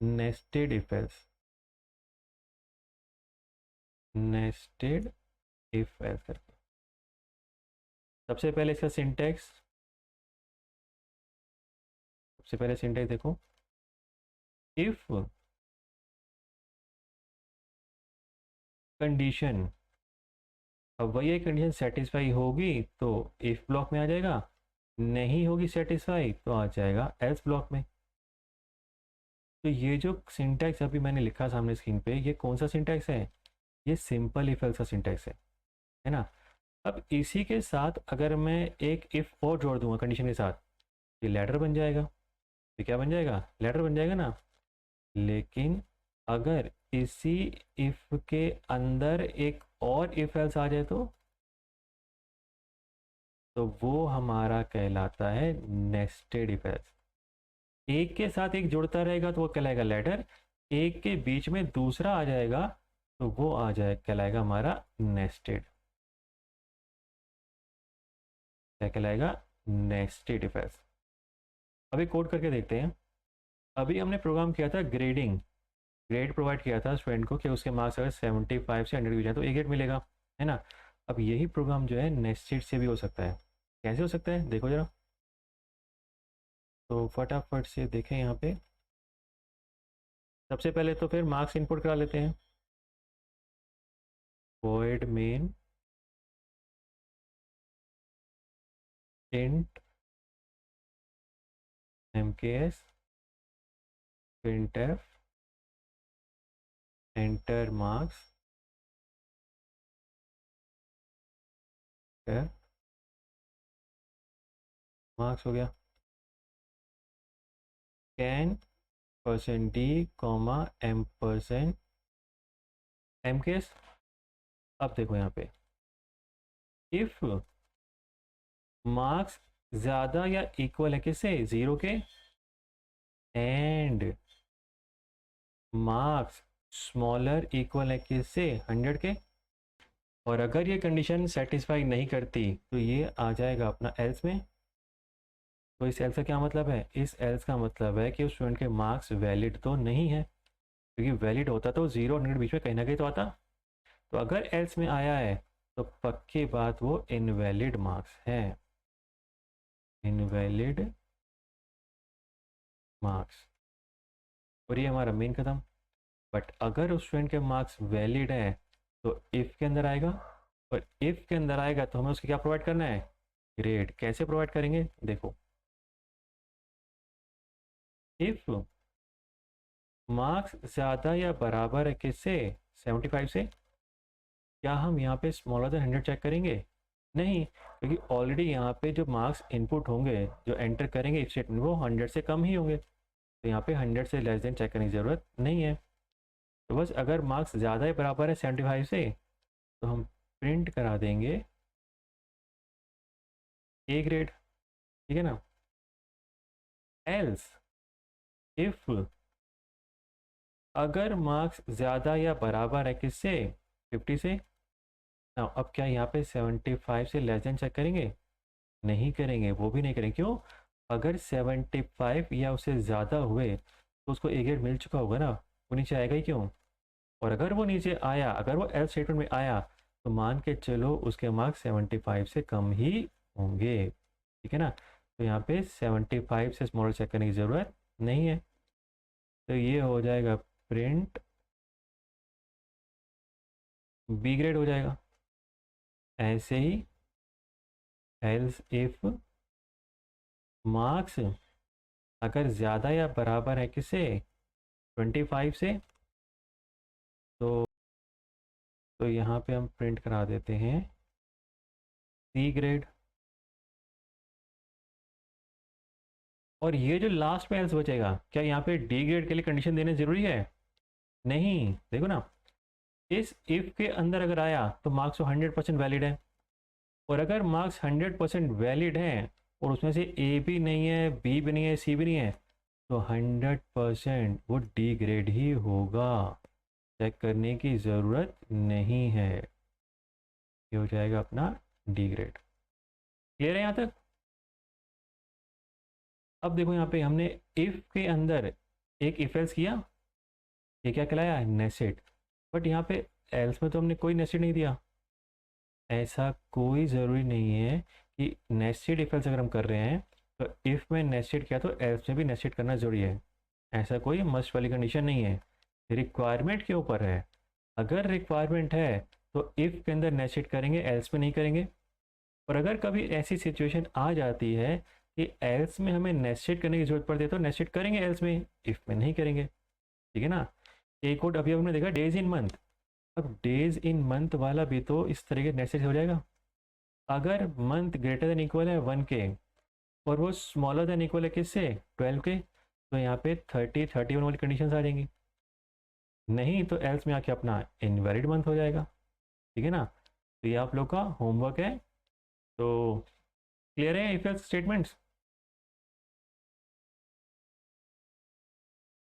Nested if else, nested if else करके। सबसे पहले इसका सिंटैक्स, सबसे पहले सिंटैक्स देखो, इफ कंडीशन, अब वही एक कंडीशन सेटिस्फाई होगी तो इफ ब्लॉक में आ जाएगा, नहीं होगी सेटिस्फाई तो आ जाएगा एल्स ब्लॉक में। तो ये जो सिंटैक्स अभी मैंने लिखा सामने स्क्रीन पे, ये कौन सा सिंटैक्स है? ये सिंपल इफ एल्स का सिंटैक्स है ना। अब इसी के साथ अगर मैं एक इफ और जोड़ दूंगा कंडीशन के साथ, ये लेटर बन जाएगा। ये क्या बन जाएगा? लेटर बन जाएगा ना। लेकिन अगर इसी इफ के अंदर एक और इफ एल्स आ जाए तो वो हमारा कहलाता है नेस्टेड इफ एल्स। एक के साथ एक जुड़ता रहेगा तो वो कहलाएगा लेटर, एक के बीच में दूसरा आ जाएगा तो वो आ जाए कहलाएगा हमारा नेस्टेड। क्या कहलाएगा? Nested if else. अभी कोड करके देखते हैं। अभी हमने प्रोग्राम किया था ग्रेडिंग, ग्रेड प्रोवाइड किया था स्टूडेंट को कि उसके मार्क्स अगर 75 से 100 की जाए तो ए ग्रेड मिलेगा, है ना। अब यही प्रोग्राम जो है नेस्टेड से भी हो सकता है। कैसे हो सकता है देखो जरा, तो फटाफट से देखें यहाँ पे। सबसे पहले तो फिर मार्क्स इनपुट करा लेते हैं। void main int mks printf enter marks, marks हो गया। Can percent d comma m percent m case. अब देखो यहाँ पे, इफ मार्क्स ज़्यादा या इक्वल है किससे? 0 के, एंड मार्क्स स्मॉलर इक्वल है किससे? 100 के। और अगर ये कंडीशन सेटिस्फाई नहीं करती तो ये आ जाएगा अपना एल्स में। तो इस एल्स का क्या मतलब है? इस एल्स का मतलब है कि उस स्टूडेंट के मार्क्स वैलिड तो नहीं है, क्योंकि वैलिड होता तो 0 और 100 बीच में कहीं ना कहीं तो आता। तो अगर एल्स में आया है तो पक्की बात वो इनवैलिड मार्क्स है, इनवैलिड मार्क्स। और ये हमारा मेन कदम। बट अगर उस स्टूडेंट के मार्क्स वैलिड है तो इफ़ के अंदर आएगा, और इफ़ के अंदर आएगा तो हमें उसके क्या प्रोवाइड करना है? ग्रेड। कैसे प्रोवाइड करेंगे देखो, इफ़ मार्क्स ज़्यादा या बराबर है किससे? 75 से। क्या हम यहाँ पे स्मॉलर देन 100 चेक करेंगे? नहीं, क्योंकि ऑलरेडी यहाँ पे जो मार्क्स इनपुट होंगे, जो एंटर करेंगे इफ स्टेटमेंट, वो 100 से कम ही होंगे। तो यहाँ पे 100 से लेस देन चेक करने की ज़रूरत नहीं है। तो बस अगर मार्क्स ज़्यादा ही बराबर है 75 से तो हम प्रिंट करा देंगे ए ग्रेड, ठीक है ना। एल्स इफ अगर मार्क्स ज़्यादा या बराबर है किससे? 50 से। ना अब क्या यहाँ पे 75 से लेस देन चेक करेंगे? नहीं करेंगे, वो भी नहीं करेंगे। क्यों? अगर 75 या उससे ज़्यादा हुए तो उसको ए ग्रेड मिल चुका होगा ना, वो नीचे आएगा ही क्यों? और अगर वो नीचे आया, अगर वो एल्स स्टेटमेंट में आया तो मान के चलो उसके मार्क्स 75 से कम ही होंगे, ठीक है ना। तो यहाँ पे 75 से स्मॉल चेक करने की ज़रूरत नहीं है। तो ये हो जाएगा प्रिंट बी ग्रेड हो जाएगा। ऐसे ही एल्स इफ मार्क्स अगर ज़्यादा या बराबर है किससे? 25 से, तो यहाँ पे हम प्रिंट करा देते हैं सी ग्रेड। और ये जो लास्ट में एल्स बचेगा, क्या यहाँ पे डी ग्रेड के लिए कंडीशन देने ज़रूरी है? नहीं, देखो ना, इस इफ के अंदर अगर आया तो मार्क्स तो 100% वैलिड है, और अगर मार्क्स 100% वैलिड हैं और उसमें से ए भी नहीं है, बी भी नहीं है, सी भी नहीं है, तो 100% वो डी ग्रेड ही होगा। चेक करने की ज़रूरत नहीं है, ये हो जाएगा अपना डी ग्रेड। क्लियर है यहाँ तक? अब देखो यहाँ पे हमने इफ के अंदर एक इफ एल्स किया, ये क्या कहलाया, नेस्टेड। बट यहाँ पे एल्स में तो हमने कोई नेस्टेड नहीं दिया। ऐसा कोई ज़रूरी नहीं है कि नेस्टेड इफ एल्स अगर हम कर रहे हैं तो इफ़ में नेस्टेड किया तो एल्स में भी नेस्टेड करना ज़रूरी है। ऐसा कोई मस्ट वाली कंडीशन नहीं है, रिक्वायरमेंट के ऊपर है। अगर रिक्वायरमेंट है तो इफ़ के अंदर नेस्टेड करेंगे, एल्स में नहीं करेंगे। और अगर कभी ऐसी सिचुएशन आ जाती है कि एल्स में हमें नेस्टेड करने की जरूरत पड़ती है तो नेस्टेड करेंगे एल्स में, इफ़ में नहीं करेंगे। ठीक है ना। एक और अभी हमने देखा डेज इन मंथ। अब डेज इन मंथ वाला भी तो इस तरीके नेस्टेड हो जाएगा। अगर मंथ ग्रेटर देन इक्वल है 1 के और वो स्मॉलर देन इक्वल है किससे, 12 के, तो यहाँ पे 30 31 वाली कंडीशन आ जाएंगी। नहीं तो एल्स में आके अपना इनवैलिड मंथ हो जाएगा। ठीक है ना। तो ये आप लोग का होमवर्क है। तो क्लियर है इफ एल्स स्टेटमेंट्स।